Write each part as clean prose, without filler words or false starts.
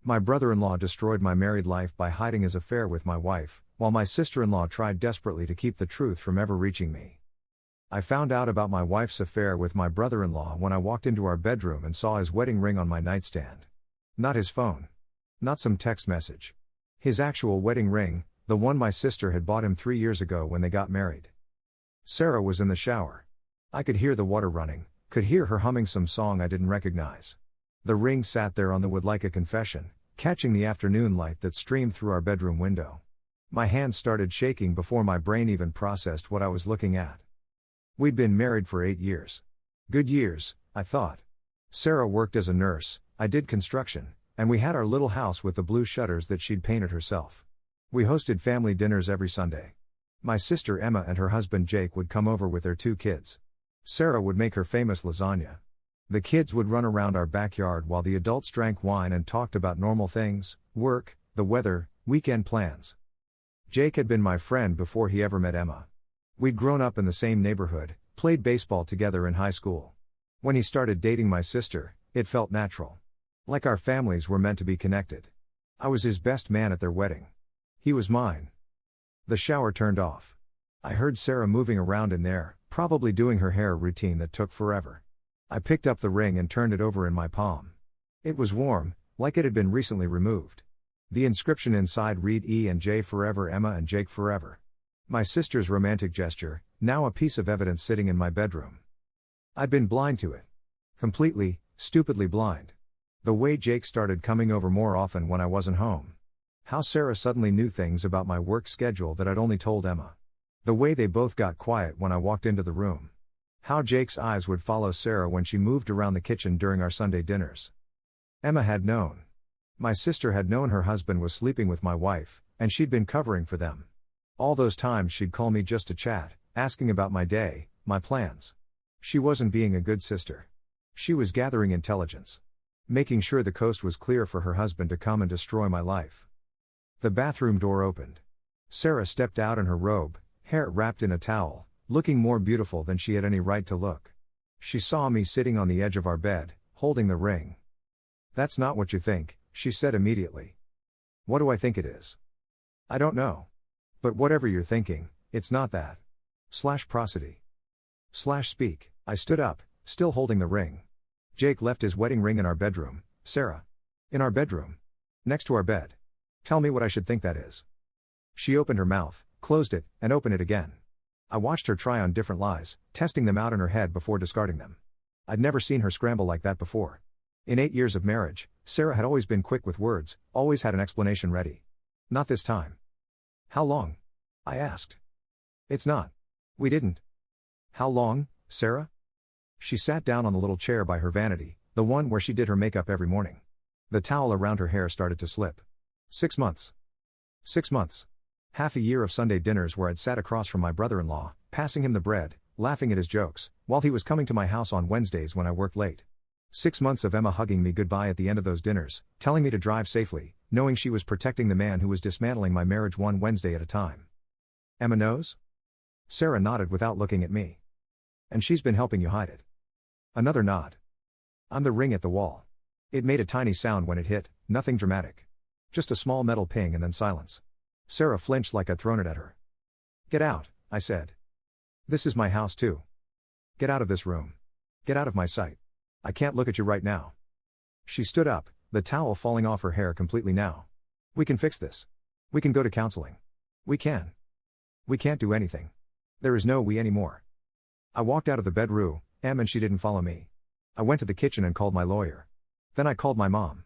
My brother-in-law destroyed my married life by hiding his affair with my wife, while my sister-in-law tried desperately to keep the truth from ever reaching me. I found out about my wife's affair with my brother-in-law when I walked into our bedroom and saw his wedding ring on my nightstand. Not his phone. Not some text message. His actual wedding ring, the one my sister had bought him 3 years ago when they got married. Sarah was in the shower. I could hear the water running, could hear her humming some song I didn't recognize. The ring sat there on the wood like a confession, catching the afternoon light that streamed through our bedroom window. My hands started shaking before my brain even processed what I was looking at. We'd been married for 8 years. Good years, I thought. Sarah worked as a nurse, I did construction, and we had our little house with the blue shutters that she'd painted herself. We hosted family dinners every Sunday. My sister Emma and her husband Jake would come over with their 2 kids. Sarah would make her famous lasagna. The kids would run around our backyard while the adults drank wine and talked about normal things, work, the weather, weekend plans. Jake had been my friend before he ever met Emma. We'd grown up in the same neighborhood, played baseball together in high school. When he started dating my sister, it felt natural. Like our families were meant to be connected. I was his best man at their wedding. He was mine. The shower turned off. I heard Sarah moving around in there, probably doing her hair routine that took forever. I picked up the ring and turned it over in my palm. It was warm, like it had been recently removed. The inscription inside read E and J forever, Emma and Jake forever. My sister's romantic gesture, now a piece of evidence sitting in my bedroom. I'd been blind to it. Completely, stupidly blind. The way Jake started coming over more often when I wasn't home. How Sarah suddenly knew things about my work schedule that I'd only told Emma. The way they both got quiet when I walked into the room. How Jake's eyes would follow Sarah when she moved around the kitchen during our Sunday dinners. Emma had known. My sister had known her husband was sleeping with my wife, and she'd been covering for them. All those times she'd call me just to chat, asking about my day, my plans. She wasn't being a good sister. She was gathering intelligence. Making sure the coast was clear for her husband to come and destroy my life. The bathroom door opened. Sarah stepped out in her robe, hair wrapped in a towel, looking more beautiful than she had any right to look. She saw me sitting on the edge of our bed, holding the ring. "That's not what you think," she said immediately. "What do I think it is?" "I don't know. But whatever you're thinking, it's not that." /prosody. /speak. I stood up, still holding the ring. "Jake left his wedding ring in our bedroom, Sarah. In our bedroom. Next to our bed. Tell me what I should think that is." She opened her mouth, closed it, and opened it again. I watched her try on different lies, testing them out in her head before discarding them. I'd never seen her scramble like that before. In 8 years of marriage, Sarah had always been quick with words, always had an explanation ready. Not this time. "How long?" I asked. "It's not. We didn't." "How long, Sarah?" She sat down on the little chair by her vanity, the one where she did her makeup every morning. The towel around her hair started to slip. 6 months. 6 months. Half a year of Sunday dinners where I'd sat across from my brother-in-law, passing him the bread, laughing at his jokes, while he was coming to my house on Wednesdays when I worked late. 6 months of Emma hugging me goodbye at the end of those dinners, telling me to drive safely, knowing she was protecting the man who was dismantling my marriage one Wednesday at a time. "Emma knows?" Sarah nodded without looking at me. "And she's been helping you hide it?" Another nod. "I'm the ring at the wall." It made a tiny sound when it hit, nothing dramatic. Just a small metal ping and then silence. Sarah flinched like I'd thrown it at her. "Get out," I said. "This is my house too. Get out of this room. Get out of my sight. I can't look at you right now." She stood up, the towel falling off her hair completely now. "We can fix this. We can go to counseling. We can. We can't do anything. There is no we anymore." I walked out of the bedroom, and she didn't follow me. I went to the kitchen and called my lawyer. Then I called my mom.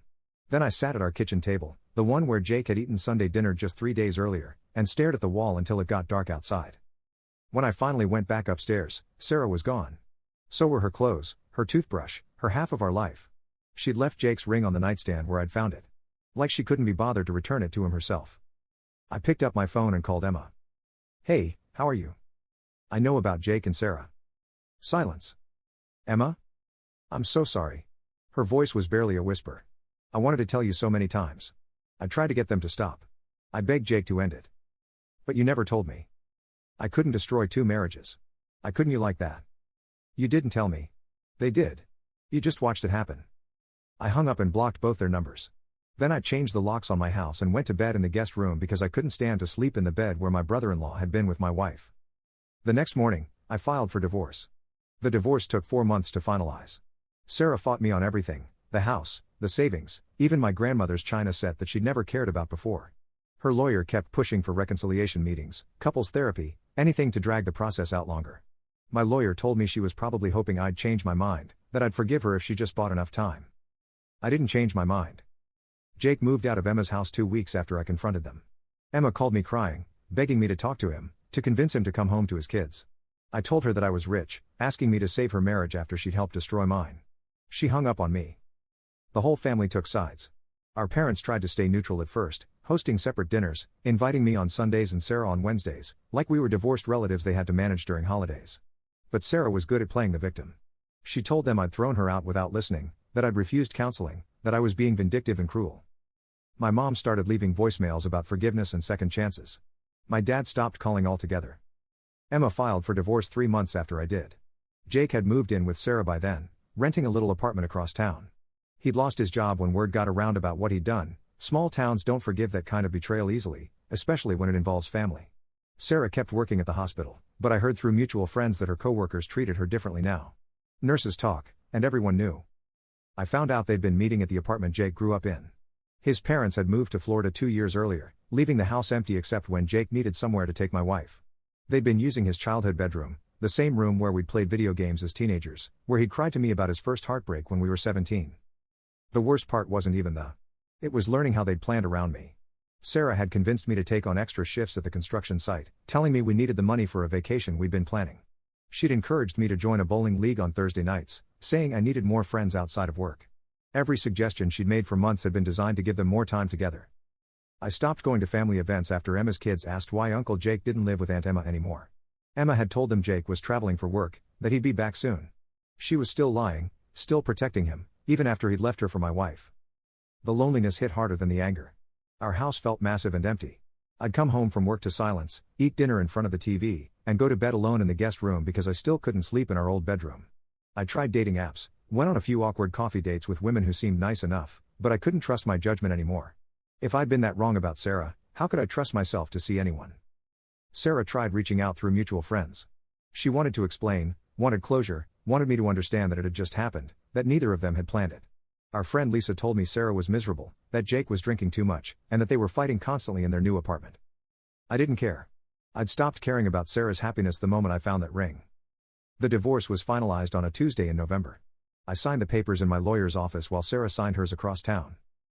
Then I sat at our kitchen table, the one where Jake had eaten Sunday dinner just 3 days earlier, and stared at the wall until it got dark outside. When I finally went back upstairs, Sarah was gone. So were her clothes, her toothbrush, her half of our life. She'd left Jake's ring on the nightstand where I'd found it. Like she couldn't be bothered to return it to him herself. I picked up my phone and called Emma. "Hey, how are you? I know about Jake and Sarah." Silence. "Emma? I'm so sorry." Her voice was barely a whisper. "I wanted to tell you so many times. I tried to get them to stop. I begged Jake to end it. But you never told me. I couldn't destroy 2 marriages. I couldn't you like that. You didn't tell me. They did. You just watched it happen." I hung up and blocked both their numbers. Then I changed the locks on my house and went to bed in the guest room because I couldn't stand to sleep in the bed where my brother-in-law had been with my wife. The next morning, I filed for divorce. The divorce took 4 months to finalize. Sarah fought me on everything: the house, the savings, even my grandmother's china set that she'd never cared about before. Her lawyer kept pushing for reconciliation meetings, couples therapy, anything to drag the process out longer. My lawyer told me she was probably hoping I'd change my mind, that I'd forgive her if she just bought enough time. I didn't change my mind. Jake moved out of Emma's house 2 weeks after I confronted them. Emma called me crying, begging me to talk to him, to convince him to come home to his kids. I told her that I was rich, asking me to save her marriage after she'd helped destroy mine. She hung up on me. The whole family took sides. Our parents tried to stay neutral at first, hosting separate dinners, inviting me on Sundays and Sarah on Wednesdays, like we were divorced relatives they had to manage during holidays. But Sarah was good at playing the victim. She told them I'd thrown her out without listening, that I'd refused counseling, that I was being vindictive and cruel. My mom started leaving voicemails about forgiveness and second chances. My dad stopped calling altogether. Emma filed for divorce 3 months after I did. Jake had moved in with Sarah by then, renting a little apartment across town. He'd lost his job when word got around about what he'd done. Small towns don't forgive that kind of betrayal easily, especially when it involves family. Sarah kept working at the hospital, but I heard through mutual friends that her coworkers treated her differently now. Nurses talk, and everyone knew. I found out they'd been meeting at the apartment Jake grew up in. His parents had moved to Florida 2 years earlier, leaving the house empty except when Jake needed somewhere to take my wife. They'd been using his childhood bedroom, the same room where we'd played video games as teenagers, where he'd cried to me about his first heartbreak when we were 17. The worst part wasn't even it was learning how they'd planned around me. Sarah had convinced me to take on extra shifts at the construction site, telling me we needed the money for a vacation we'd been planning. She'd encouraged me to join a bowling league on Thursday nights, saying I needed more friends outside of work. Every suggestion she'd made for months had been designed to give them more time together. I stopped going to family events after Emma's kids asked why Uncle Jake didn't live with Aunt Emma anymore. Emma had told them Jake was traveling for work, that he'd be back soon. She was still lying, still protecting him, even after he'd left her for my wife. The loneliness hit harder than the anger. Our house felt massive and empty. I'd come home from work to silence, eat dinner in front of the TV, and go to bed alone in the guest room because I still couldn't sleep in our old bedroom. I tried dating apps, went on a few awkward coffee dates with women who seemed nice enough, but I couldn't trust my judgment anymore. If I'd been that wrong about Sarah, how could I trust myself to see anyone? Sarah tried reaching out through mutual friends. She wanted to explain, wanted closure, wanted me to understand that it had just happened, that neither of them had planned it. Our friend Lisa told me Sarah was miserable, that Jake was drinking too much, and that they were fighting constantly in their new apartment. I didn't care. I'd stopped caring about Sarah's happiness the moment I found that ring. The divorce was finalized on a Tuesday in November. I signed the papers in my lawyer's office while Sarah signed hers across town.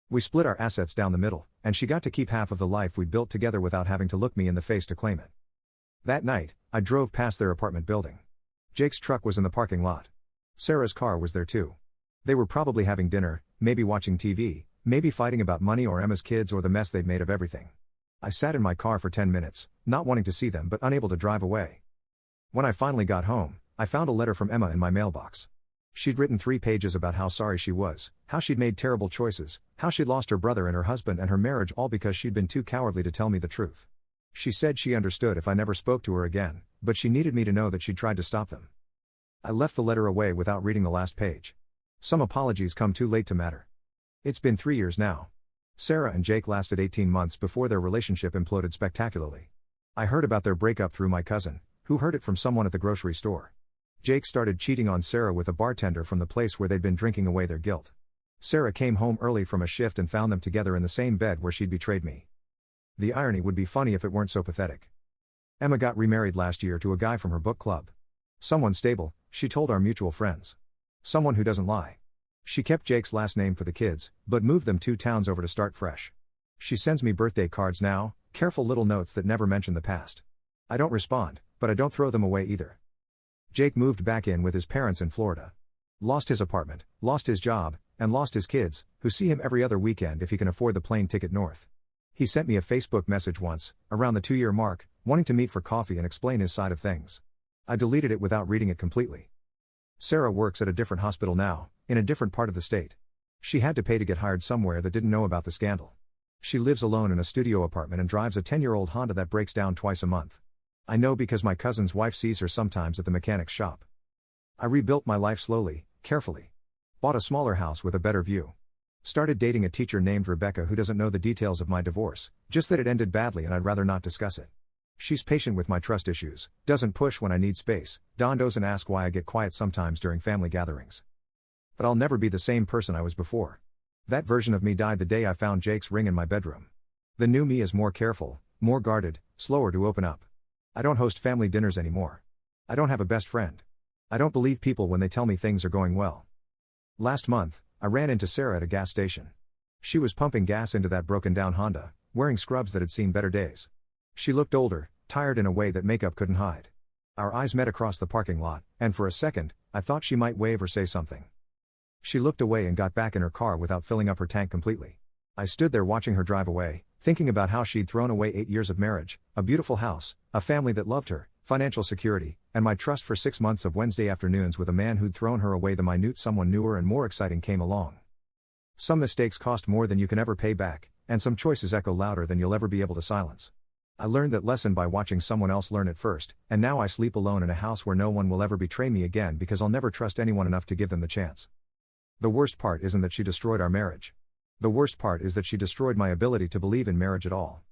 We split our assets down the middle, and she got to keep half of the life we'd built together without having to look me in the face to claim it. That night, I drove past their apartment building. Jake's truck was in the parking lot. Sarah's car was there too. They were probably having dinner, maybe watching TV, maybe fighting about money or Emma's kids or the mess they'd made of everything. I sat in my car for 10 minutes, not wanting to see them but unable to drive away. When I finally got home, I found a letter from Emma in my mailbox. She'd written 3 pages about how sorry she was, how she'd made terrible choices, how she'd lost her brother and her husband and her marriage all because she'd been too cowardly to tell me the truth. She said she understood if I never spoke to her again, but she needed me to know that she'd tried to stop them. I left the letter away without reading the last page. Some apologies come too late to matter. It's been 3 years now. Sarah and Jake lasted 18 months before their relationship imploded spectacularly. I heard about their breakup through my cousin, who heard it from someone at the grocery store. Jake started cheating on Sarah with a bartender from the place where they'd been drinking away their guilt. Sarah came home early from a shift and found them together in the same bed where she'd betrayed me. The irony would be funny if it weren't so pathetic. Emma got remarried last year to a guy from her book club. Someone stable, she told our mutual friends. Someone who doesn't lie. She kept Jake's last name for the kids, but moved them 2 towns over to start fresh. She sends me birthday cards now, careful little notes that never mention the past. I don't respond, but I don't throw them away either. Jake moved back in with his parents in Florida. Lost his apartment, lost his job, and lost his kids, who see him every other weekend if he can afford the plane ticket north. He sent me a Facebook message once, around the 2-year mark, wanting to meet for coffee and explain his side of things. I deleted it without reading it completely. Sarah works at a different hospital now, in a different part of the state. She had to pay to get hired somewhere that didn't know about the scandal. She lives alone in a studio apartment and drives a 10-year-old Honda that breaks down twice a month. I know because my cousin's wife sees her sometimes at the mechanic's shop. I rebuilt my life slowly, carefully. Bought a smaller house with a better view. Started dating a teacher named Rebecca who doesn't know the details of my divorce, just that it ended badly and I'd rather not discuss it. She's patient with my trust issues, doesn't push when I need space, doesn't ask why I get quiet sometimes during family gatherings. But I'll never be the same person I was before. That version of me died the day I found Jake's ring in my bedroom. The new me is more careful, more guarded, slower to open up. I don't host family dinners anymore. I don't have a best friend. I don't believe people when they tell me things are going well. Last month, I ran into Sarah at a gas station. She was pumping gas into that broken down Honda, wearing scrubs that had seen better days. She looked older, tired in a way that makeup couldn't hide. Our eyes met across the parking lot, and for a second, I thought she might wave or say something. She looked away and got back in her car without filling up her tank completely. I stood there watching her drive away, thinking about how she'd thrown away 8 years of marriage, a beautiful house, a family that loved her, financial security, and my trust for 6 months of Wednesday afternoons with a man who'd thrown her away the minute someone newer and more exciting came along. Some mistakes cost more than you can ever pay back, and some choices echo louder than you'll ever be able to silence. I learned that lesson by watching someone else learn it first, and now I sleep alone in a house where no one will ever betray me again because I'll never trust anyone enough to give them the chance. The worst part isn't that she destroyed our marriage. The worst part is that she destroyed my ability to believe in marriage at all.